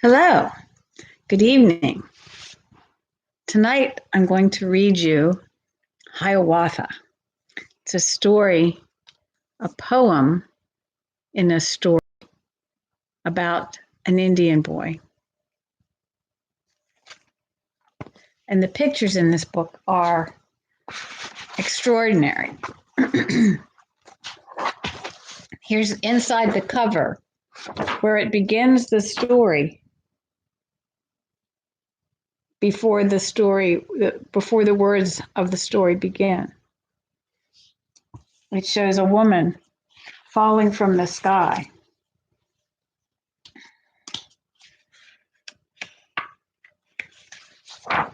Hello, good evening. Tonight I'm going to read you Hiawatha. It's a story, a poem in a story about an Indian boy. And the pictures in this book are extraordinary. Here's inside the cover where it begins the story. Before the words of the story begin. It shows a woman falling from the sky. And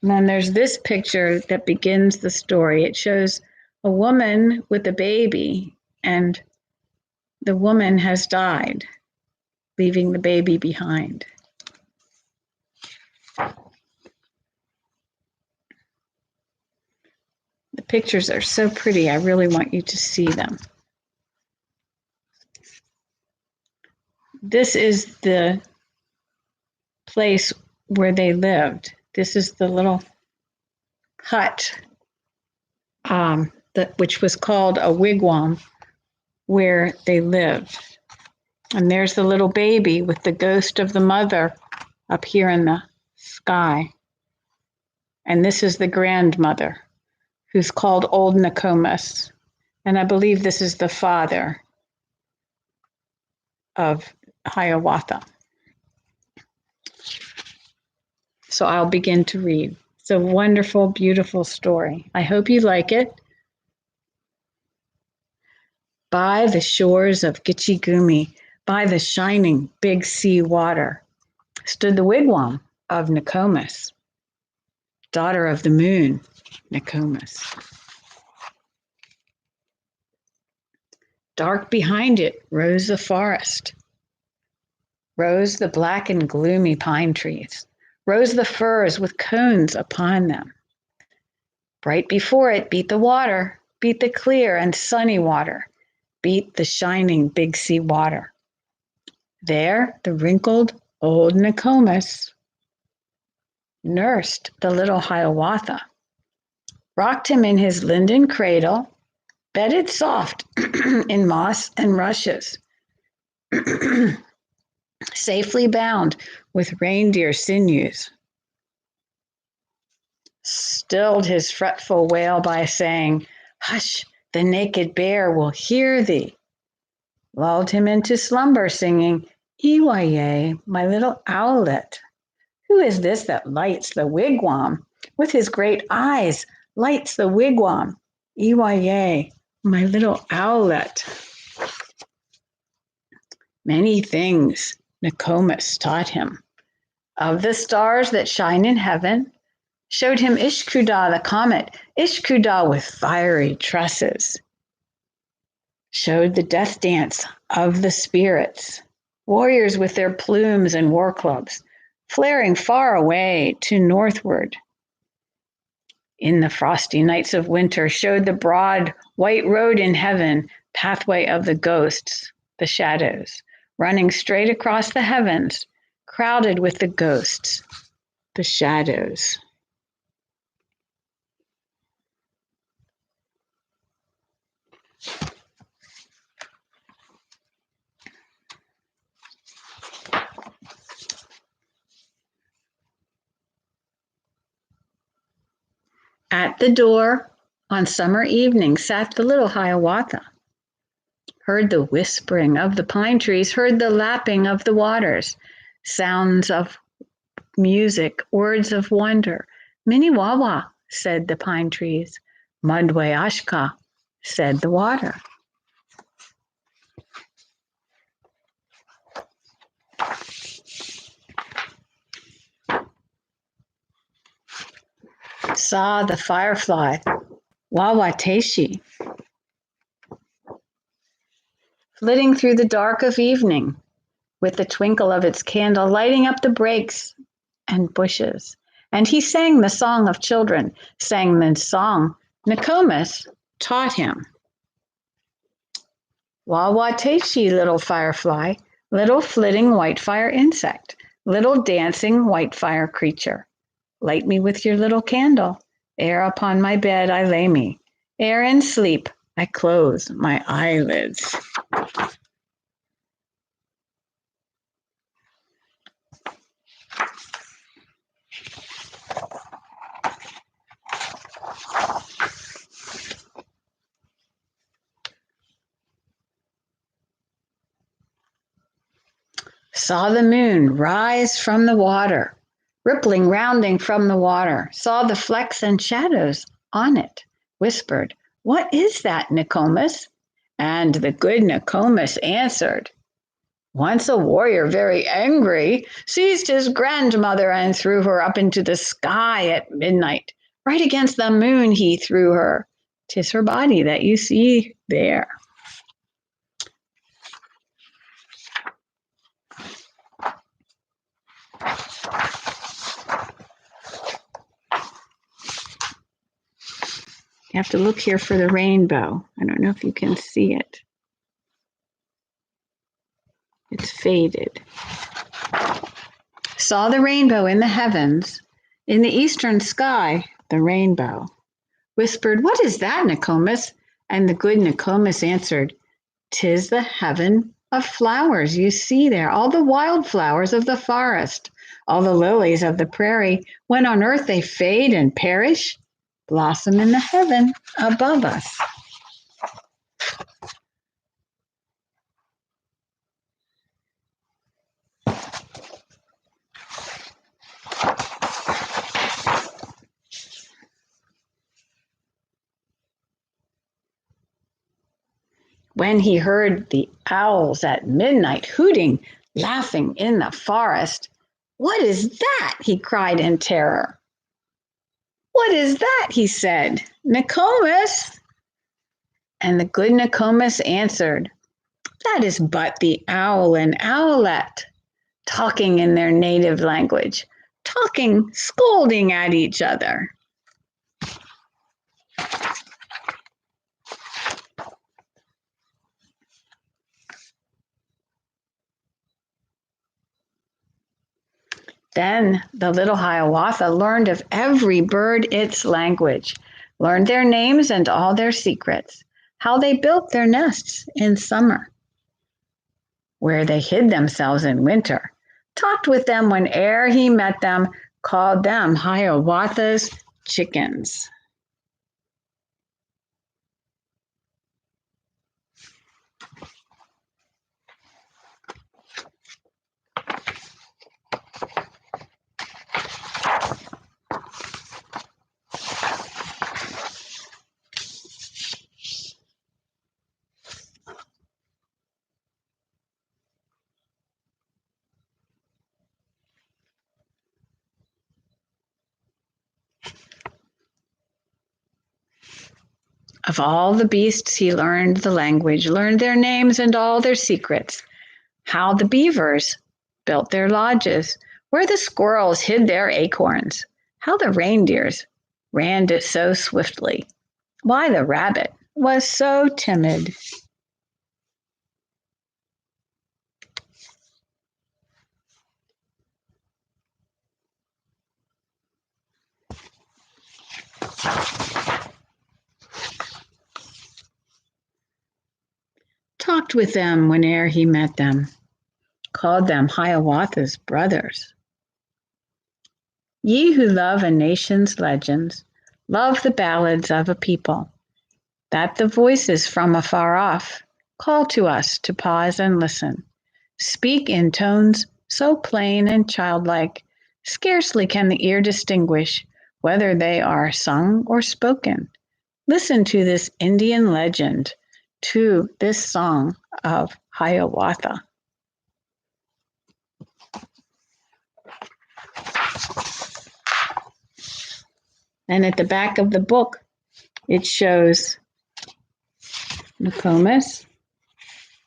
then there's this picture that begins the story. It shows a woman with a baby, and the woman has died, leaving the baby behind. The pictures are so pretty. I really want you to see them. This is the place where they lived. This is the little hut, which was called a wigwam, where they lived. And there's the little baby with the ghost of the mother up here in the sky. And this is the grandmother, who's called Old Nokomis. And I believe this is the father of Hiawatha. So I'll begin to read. It's a wonderful, beautiful story. I hope you like it. By the shores of Gitche Gumee, by the shining big sea water, stood the wigwam of Nokomis, daughter of the moon, Nokomis. Dark behind it rose the forest, rose the black and gloomy pine trees, rose the firs with cones upon them. Bright before it beat the water, beat the clear and sunny water, beat the shining big sea water. There the wrinkled old Nokomis nursed the little Hiawatha, rocked him in his linden cradle, bedded soft in moss and rushes, safely bound with reindeer sinews, stilled his fretful wail by saying, "Hush, the naked bear will hear thee," lulled him into slumber singing, "Ewaye, my little owlet, who is this that lights the wigwam? With his great eyes lights the wigwam. Ewaye, my little owlet." Many things Nokomis taught him. Of the stars that shine in heaven, showed him Ishkudah the comet, Ishkudah with fiery tresses. Showed the death dance of the spirits, warriors with their plumes and war clubs, flaring far away to northward. In the frosty nights of winter showed the broad white road in heaven, pathway of the ghosts, the shadows, running straight across the heavens, crowded with the ghosts, the shadows. At the door on summer evenings sat the little Hiawatha, heard the whispering of the pine trees, heard the lapping of the waters, sounds of music, words of wonder. "Minnewawa," said the pine trees. "Mudway Ashka," said the water. Saw the firefly, Wawateshi, flitting through the dark of evening, with the twinkle of its candle lighting up the brakes and bushes. And he sang the song of children, sang the song Nokomis taught him. "Wawateshi, little firefly, little flitting white fire insect, little dancing white fire creature. Light me with your little candle, ere upon my bed I lay me, ere in sleep I close my eyelids. Saw the moon rise from the water, rippling rounding from the water, saw the flecks and shadows on it, whispered, "What is that, Nokomis?" And the good Nokomis answered, "Once a warrior very angry seized his grandmother and threw her up into the sky at midnight. Right against the moon he threw her. 'Tis her body that you see there." You have to look here for the rainbow. I don't know if you can see it. It's faded. Saw the rainbow in the heavens, in the eastern sky, the rainbow. Whispered, "What is that, Nokomis?" And the good Nokomis answered, "'Tis the heaven of flowers you see there, all the wild flowers of the forest, all the lilies of the prairie. When on earth they fade and perish, blossom in the heaven above us." When he heard the owls at midnight hooting, laughing in the forest, "What is that?" he cried in terror. "What is that?" he said. "Nokomis." And the good Nokomis answered, "That is but the owl and owlet, talking in their native language, talking, scolding at each other." Then the little Hiawatha learned of every bird its language, learned their names and all their secrets, how they built their nests in summer, where they hid themselves in winter, talked with them whene'er he met them, called them Hiawatha's chickens. Of all the beasts he learned the language, learned their names and all their secrets, how the beavers built their lodges, where the squirrels hid their acorns, how the reindeers ran it so swiftly, why the rabbit was so timid. Talked with them whene'er he met them, called them Hiawatha's brothers. Ye who love a nation's legends, love the ballads of a people, that the voices from afar off call to us to pause and listen, speak in tones so plain and childlike, scarcely can the ear distinguish whether they are sung or spoken. Listen to this Indian legend, to this song of Hiawatha. And at the back of the book, it shows Nokomis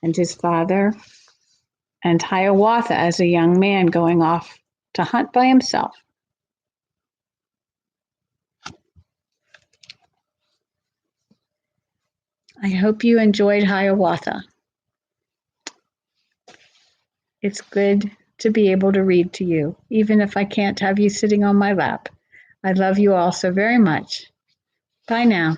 and his father and Hiawatha as a young man going off to hunt by himself. I hope you enjoyed Hiawatha. It's good to be able to read to you, even if I can't have you sitting on my lap. I love you all so very much. Bye now.